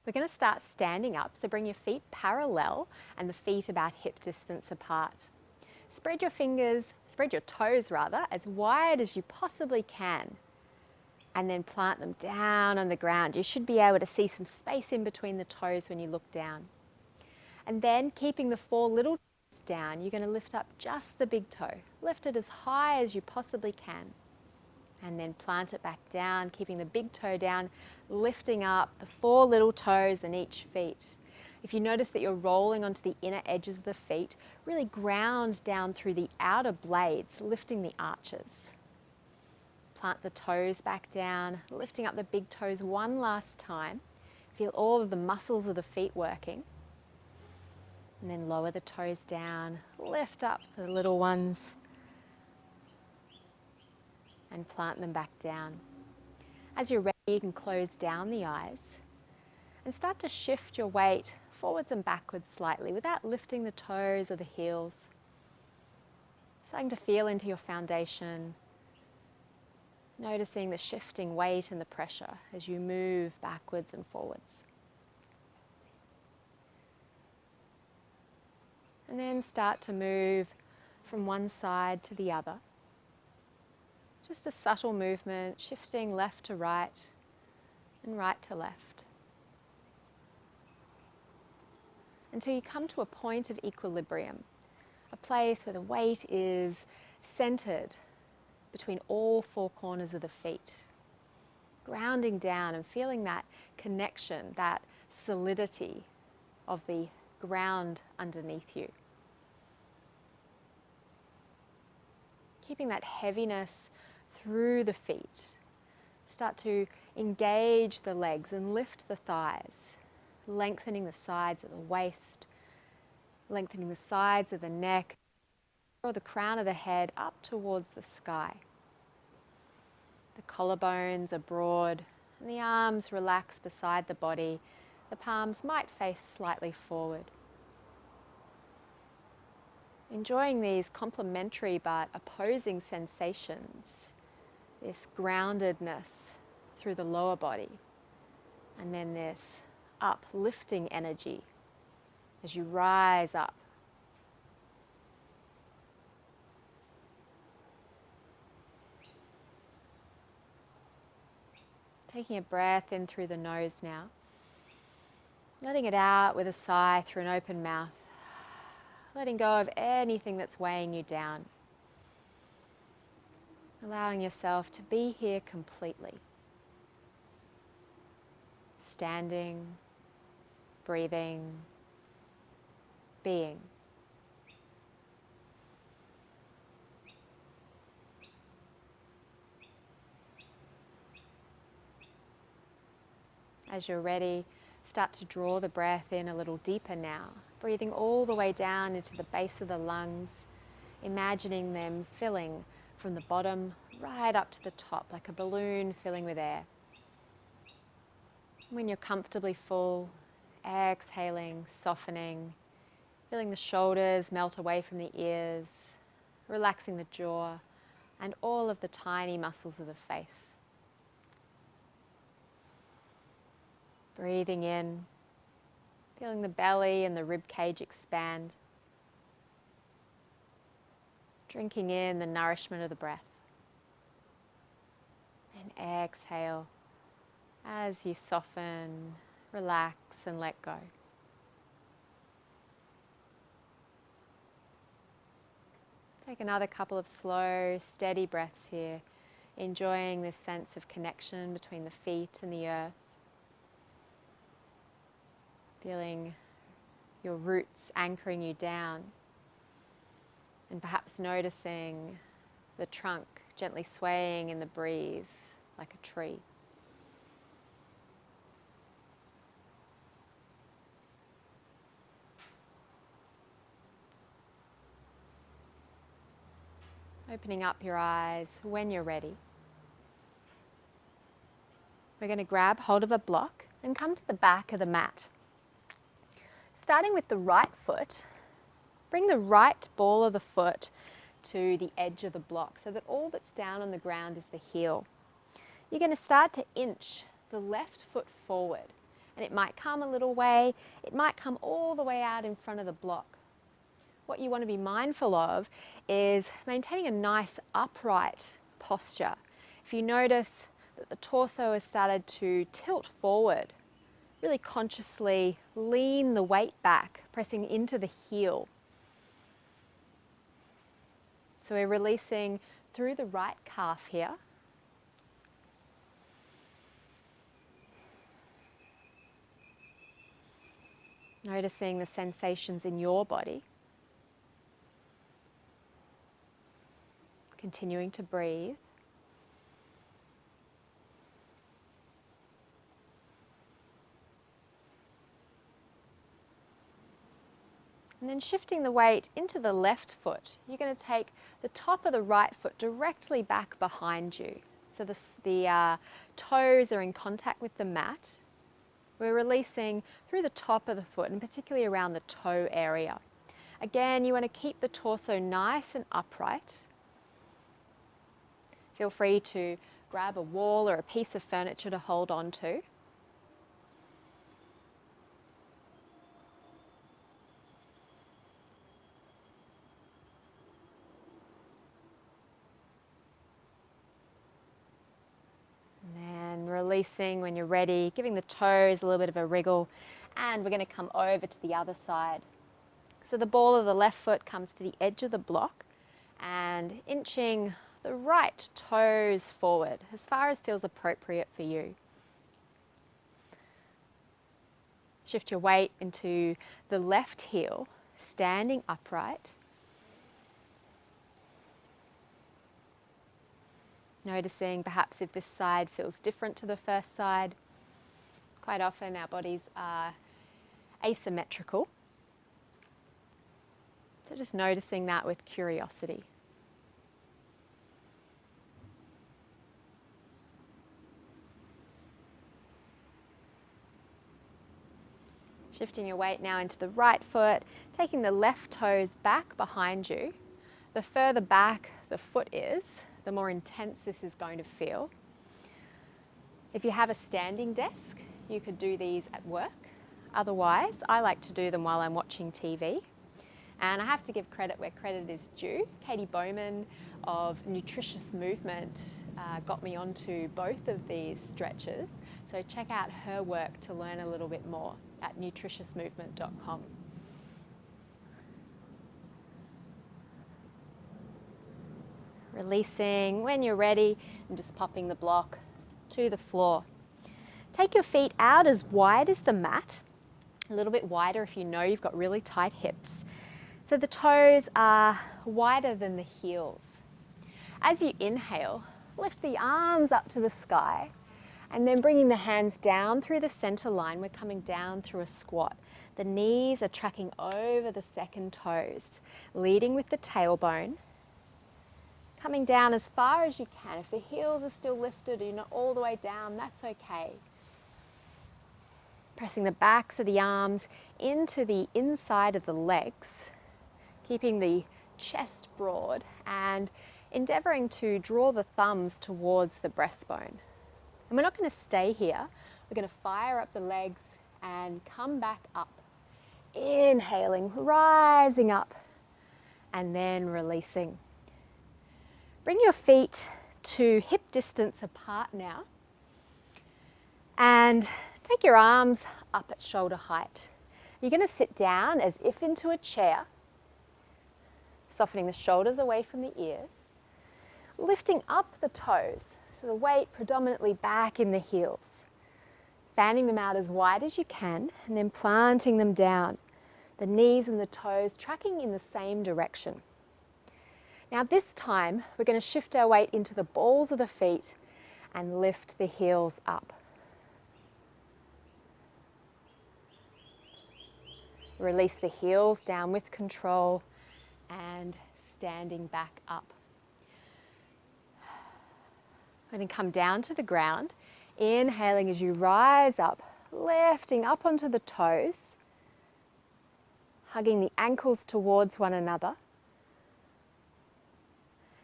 We're going to start standing up, so bring your feet parallel and the feet about hip distance apart. Spread your toes rather, as wide as you possibly can, and then plant them down on the ground. You should be able to see some space in between the toes when you look down. And then, keeping the 4 little toes down, you're going to lift up just the big toe. Lift it as high as you possibly can. And then plant it back down, keeping the big toe down, lifting up the 4 little toes in each feet. If you notice that you're rolling onto the inner edges of the feet, really ground down through the outer blades, lifting the arches. Plant the toes back down, lifting up the big toes one last time. Feel all of the muscles of the feet working. And then lower the toes down, lift up the little ones, and plant them back down. As you're ready, you can close down the eyes and start to shift your weight forwards and backwards slightly without lifting the toes or the heels. Starting to feel into your foundation, noticing the shifting weight and the pressure as you move backwards and forwards. And then start to move from one side to the other. Just a subtle movement, shifting left to right and right to left, until you come to a point of equilibrium, a place where the weight is centered between all 4 corners of the feet, grounding down and feeling that connection, that solidity of the ground underneath you. Keeping that heaviness through the feet. Start to engage the legs and lift the thighs, lengthening the sides of the waist, lengthening the sides of the neck, or the crown of the head up towards the sky. The collarbones are broad and the arms relax beside the body. The palms might face slightly forward. Enjoying these complementary but opposing sensations, this groundedness through the lower body, and then this uplifting energy as you rise up. Taking a breath in through the nose now, letting it out with a sigh through an open mouth, letting go of anything that's weighing you down. Allowing yourself to be here completely. Standing, breathing, being. As you're ready, start to draw the breath in a little deeper now, breathing all the way down into the base of the lungs, imagining them filling from the bottom right up to the top, like a balloon filling with air. When you're comfortably full, exhaling, softening, feeling the shoulders melt away from the ears, relaxing the jaw and all of the tiny muscles of the face. Breathing in, feeling the belly and the rib cage expand. Drinking in the nourishment of the breath. And exhale as you soften, relax and let go. Take another couple of slow, steady breaths here, enjoying this sense of connection between the feet and the earth. Feeling your roots anchoring you down, and perhaps noticing the trunk gently swaying in the breeze like a tree. Opening up your eyes when you're ready. We're going to grab hold of a block and come to the back of the mat. Starting with the right foot, bring the right ball of the foot to the edge of the block so that all that's down on the ground is the heel. You're going to start to inch the left foot forward, And it might come a little way, it might come all the way out in front of the block. What you want to be mindful of is maintaining a nice upright posture. If you notice that the torso has started to tilt forward, really consciously lean the weight back, pressing into the heel. So we're releasing through the right calf here. Noticing the sensations in your body. Continuing to breathe. And then shifting the weight into the left foot, you're going to take the top of the right foot directly back behind you. So the toes are in contact with the mat. We're releasing through the top of the foot and particularly around the toe area. Again, you want to keep the torso nice and upright. Feel free to grab a wall or a piece of furniture to hold on to. And then releasing when you're ready, giving the toes a little bit of a wriggle, and we're going to come over to the other side. So the ball of the left foot comes to the edge of the block and inching the right toes forward as far as feels appropriate for you. Shift your weight into the left heel, standing upright. Noticing perhaps if this side feels different to the first side. Quite often our bodies are asymmetrical. So just noticing that with curiosity. Shifting your weight now into the right foot, taking the left toes back behind you. The further back the foot is, the more intense this is going to feel. If you have a standing desk, you could do these at work. Otherwise, I like to do them while I'm watching TV. And I have to give credit where credit is due. Katie Bowman of Nutritious Movement got me onto both of these stretches. So check out her work to learn a little bit more at nutritiousmovement.com. Releasing when you're ready and just popping the block to the floor. Take your feet out as wide as the mat, a little bit wider if you know you've got really tight hips. So the toes are wider than the heels. As you inhale, lift the arms up to the sky and then bringing the hands down through the center line. We're coming down through a squat. The knees are tracking over the second toes, leading with the tailbone. Coming down as far as you can. If the heels are still lifted or you're not all the way down, that's okay. Pressing the backs of the arms into the inside of the legs, keeping the chest broad and endeavoring to draw the thumbs towards the breastbone. And we're not going to stay here. We're going to fire up the legs and come back up. Inhaling, rising up, and then releasing. Bring your feet to hip distance apart now. And take your arms up at shoulder height. You're going to sit down as if into a chair, softening the shoulders away from the ears, lifting up the toes, so the weight predominantly back in the heels, fanning them out as wide as you can, and then planting them down, the knees and the toes tracking in the same direction. Now this time, we're going to shift our weight into the balls of the feet and lift the heels up. Release the heels down with control and standing back up. And then come down to the ground, inhaling as you rise up, lifting up onto the toes, hugging the ankles towards one another,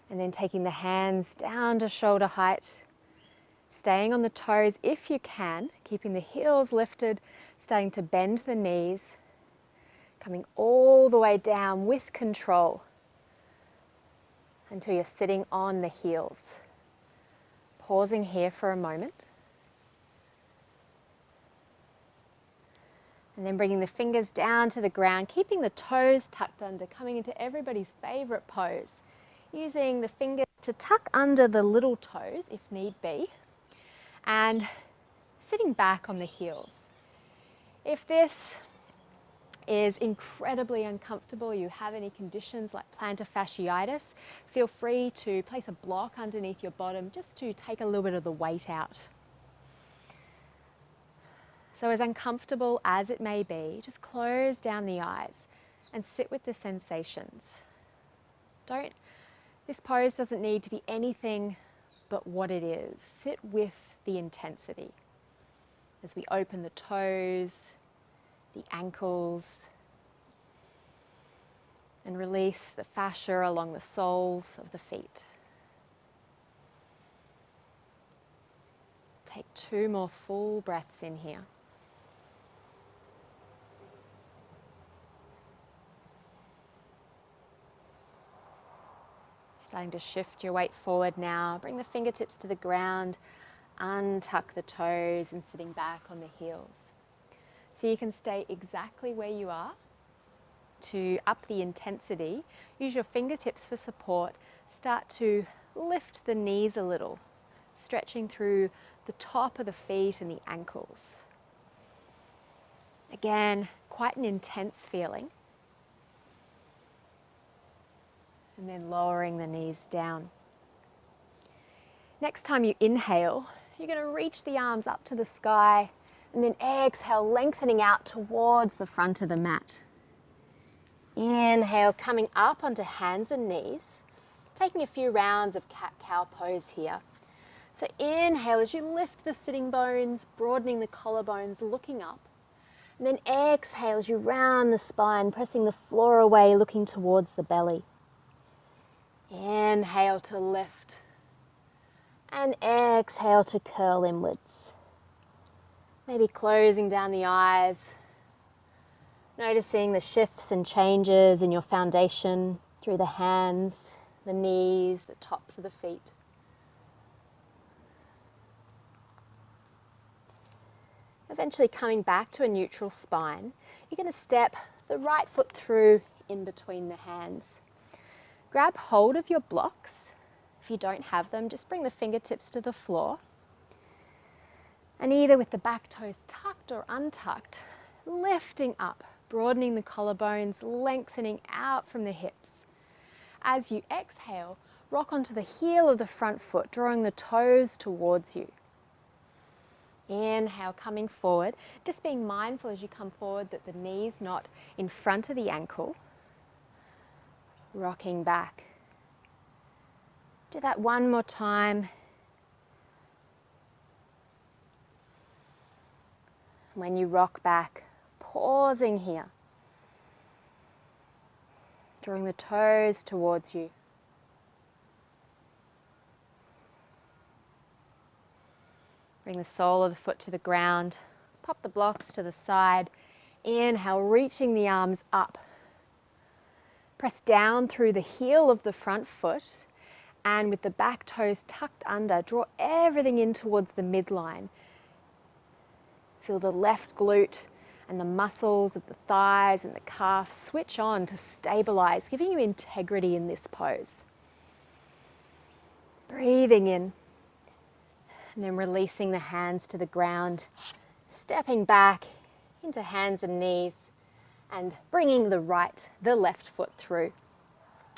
and then taking the hands down to shoulder height, staying on the toes if you can, keeping the heels lifted, starting to bend the knees, coming all the way down with control until you're sitting on the heels. Pausing here for a moment. And then bringing the fingers down to the ground, keeping the toes tucked under, coming into everybody's favorite pose. Using the fingers to tuck under the little toes if need be, and sitting back on the heels. If this is incredibly uncomfortable, you have any conditions like plantar fasciitis, feel free to place a block underneath your bottom just to take a little bit of the weight out. So as uncomfortable as it may be, just close down the eyes and sit with the sensations. This pose doesn't need to be anything but what it is. Sit with the intensity as we open the toes, the ankles, and release the fascia along the soles of the feet. Take 2 more full breaths in here. Starting to shift your weight forward now. Bring the fingertips to the ground, untuck the toes, and sitting back on the heels. So you can stay exactly where you are. To up the intensity, use your fingertips for support. Start to lift the knees a little, stretching through the top of the feet and the ankles. Again, quite an intense feeling. And then lowering the knees down. Next time you inhale, you're going to reach the arms up to the sky, and then exhale, lengthening out towards the front of the mat. Inhale, coming up onto hands and knees, taking a few rounds of cat-cow pose here. So inhale as you lift the sitting bones, broadening the collarbones, looking up. And then exhale as you round the spine, pressing the floor away, looking towards the belly. Inhale to lift, and exhale to curl inwards. Maybe closing down the eyes, noticing the shifts and changes in your foundation through the hands, the knees, the tops of the feet. Eventually coming back to a neutral spine, you're going to step the right foot through in between the hands. Grab hold of your blocks. If you don't have them, just bring the fingertips to the floor. And either with the back toes tucked or untucked, lifting up, broadening the collarbones, lengthening out from the hips. As you exhale, rock onto the heel of the front foot, drawing the toes towards you. Inhale, coming forward, just being mindful as you come forward that the knee's not in front of the ankle. Rocking back. Do that one more time. When you rock back, pausing here. Drawing the toes towards you. Bring the sole of the foot to the ground. Pop the blocks to the side. Inhale, reaching the arms up. Press down through the heel of the front foot, and with the back toes tucked under, draw everything in towards the midline. Feel the left glute and the muscles of the thighs and the calf switch on to stabilize, giving you integrity in this pose. Breathing in, and then releasing the hands to the ground, stepping back into hands and knees, and bringing the left foot through.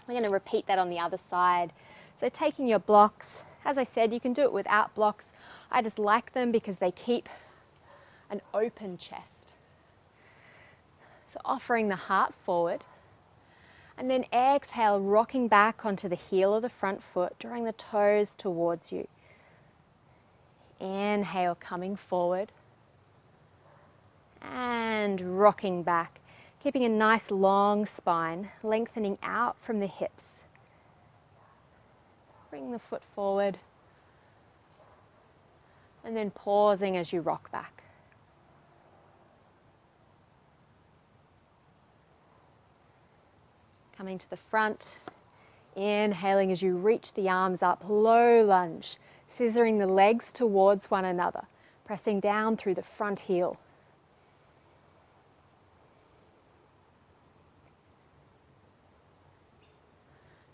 We're going to repeat that on the other side. So taking your blocks, as I said, you can do it without blocks. I just like them because they keep an open chest. So offering the heart forward, and then exhale, rocking back onto the heel of the front foot, drawing the toes towards you. Inhale, coming forward, and rocking back. Keeping a nice long spine, lengthening out from the hips. Bring the foot forward. And then pausing as you rock back. Coming to the front, inhaling as you reach the arms up, low lunge, scissoring the legs towards one another, pressing down through the front heel.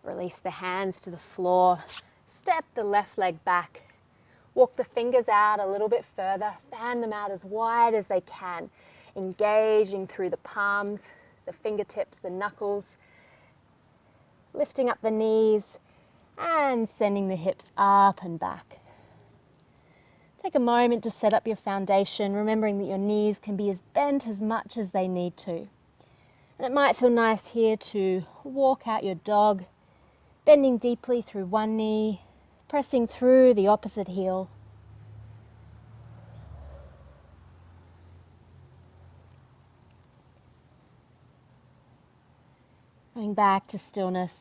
Release the hands to the floor, step the left leg back, walk the fingers out a little bit further, fan them out as wide as they can, engaging through the palms, the fingertips, the knuckles, lifting up the knees and sending the hips up and back. Take a moment to set up your foundation, remembering that your knees can be as bent as much as they need to. And it might feel nice here to walk out your dog, bending deeply through one knee, pressing through the opposite heel. Going back to stillness,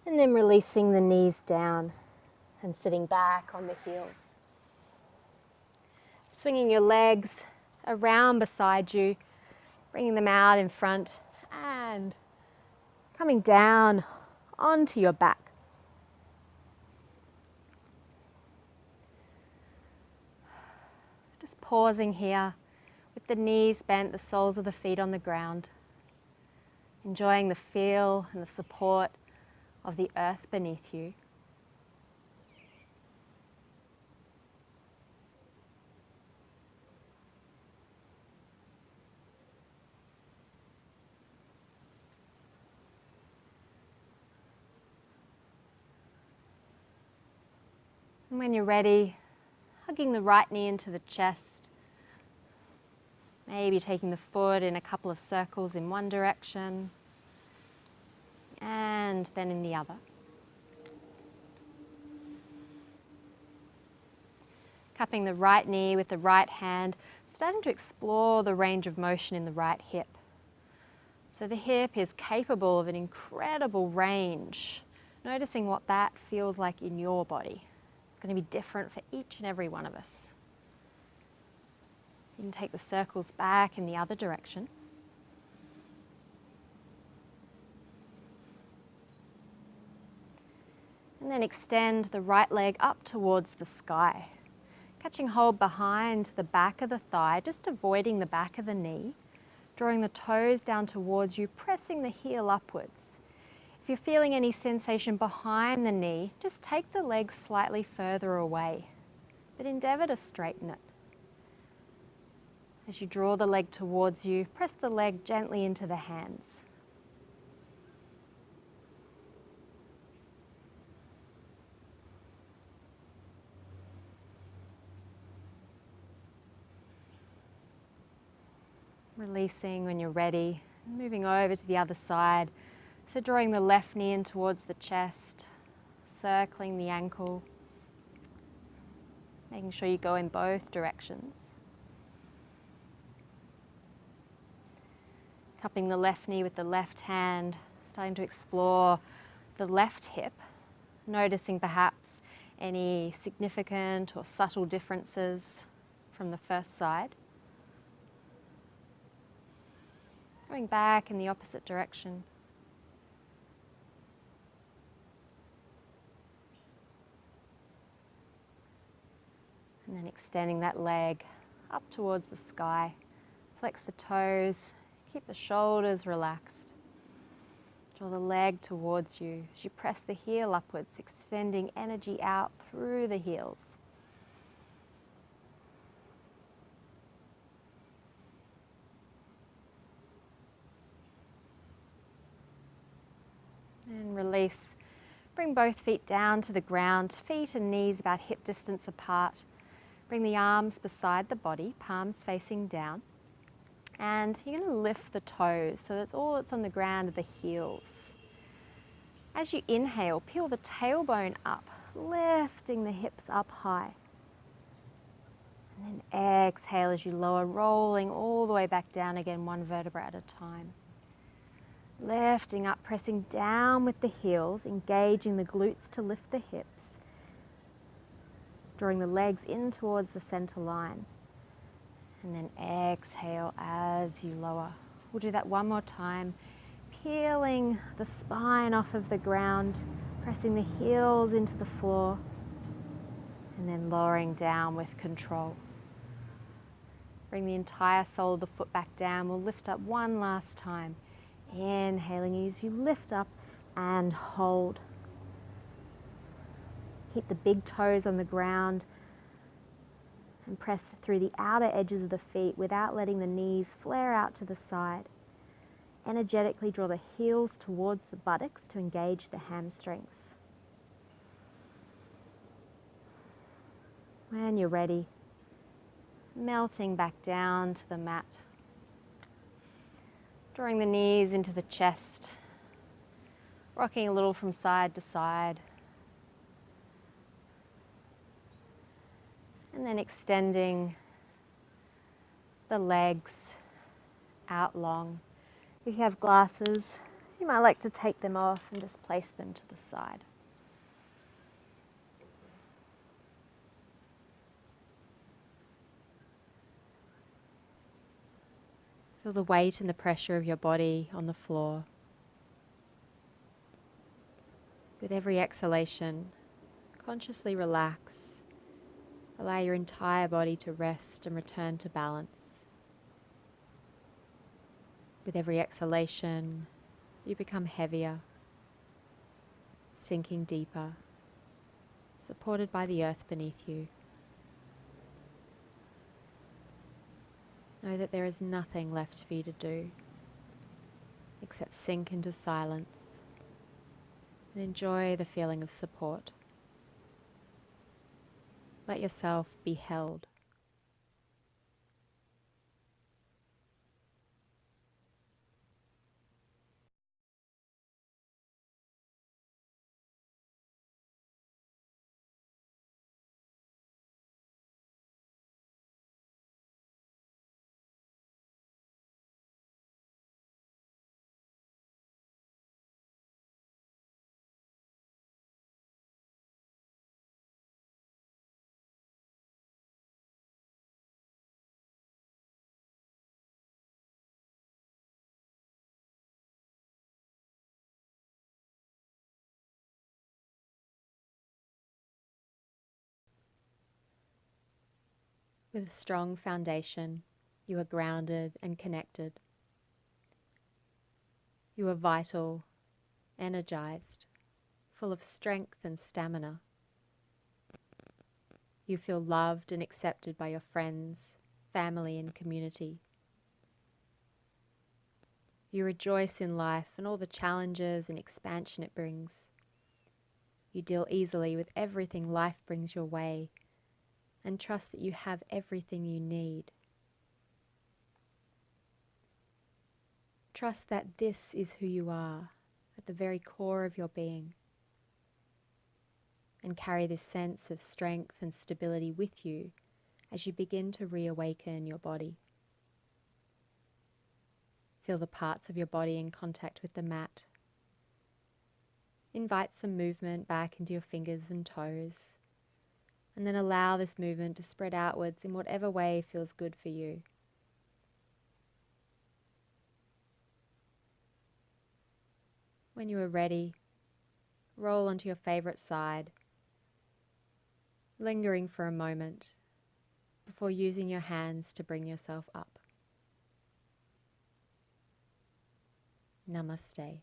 and then releasing the knees down and sitting back on the heels. Swinging your legs around beside you, bringing them out in front and coming down onto your back. Just pausing here with the knees bent, the soles of the feet on the ground. Enjoying the feel and the support of the earth beneath you. And when you're ready, hugging the right knee into the chest, maybe taking the foot in a couple of circles in one direction and then in the other. Cupping the right knee with the right hand, starting to explore the range of motion in the right hip. So the hip is capable of an incredible range. Noticing what that feels like in your body. It's going to be different for each and every one of us. You can take the circles back in the other direction. And then extend the right leg up towards the sky. Catching hold behind the back of the thigh, just avoiding the back of the knee. Drawing the toes down towards you, pressing the heel upwards. If you're feeling any sensation behind the knee, just take the leg slightly further away, but endeavour to straighten it. As you draw the leg towards you, press the leg gently into the hands. Releasing when you're ready, moving over to the other side. So drawing the left knee in towards the chest, circling the ankle, making sure you go in both directions. Cupping the left knee with the left hand, starting to explore the left hip, noticing perhaps any significant or subtle differences from the first side. Going back in the opposite direction. And then extending that leg up towards the sky. Flex the toes, keep the shoulders relaxed. Draw the leg towards you as you press the heel upwards, extending energy out through the heels. And release. Bring both feet down to the ground, feet and knees about hip distance apart. Bring the arms beside the body, palms facing down. And you're going to lift the toes, so that's all that's on the ground are the heels. As you inhale, peel the tailbone up, lifting the hips up high. And then exhale as you lower, rolling all the way back down again, one vertebra at a time. Lifting up, pressing down with the heels, engaging the glutes to lift the hips. drawing the legs in towards the center line. And then exhale as you lower. We'll do that one more time, peeling the spine off of the ground, pressing the heels into the floor, and then lowering down with control. Bring the entire sole of the foot back down. We'll lift up one last time. Inhaling as you lift up and hold. Keep the big toes on the ground and press through the outer edges of the feet without letting the knees flare out to the side. Energetically draw the heels towards the buttocks to engage the hamstrings. When you're ready, melting back down to the mat. Drawing the knees into the chest, rocking a little from side to side. And then extending the legs out long. If you have glasses, you might like to take them off and just place them to the side. Feel the weight and the pressure of your body on the floor. With every exhalation, consciously relax. Allow your entire body to rest and return to balance. With every exhalation, you become heavier, sinking deeper, supported by the earth beneath you. Know that there is nothing left for you to do except sink into silence and enjoy the feeling of support. Let yourself be held. With a strong foundation, you are grounded and connected. You are vital, energized, full of strength and stamina. You feel loved and accepted by your friends, family, and community. You rejoice in life and all the challenges and expansion it brings. You deal easily with everything life brings your way and trust that you have everything you need. Trust that this is who you are at the very core of your being, and carry this sense of strength and stability with you as you begin to reawaken your body. Feel the parts of your body in contact with the mat. Invite some movement back into your fingers and toes, and then allow this movement to spread outwards in whatever way feels good for you. When you are ready, roll onto your favorite side, lingering for a moment before using your hands to bring yourself up. Namaste.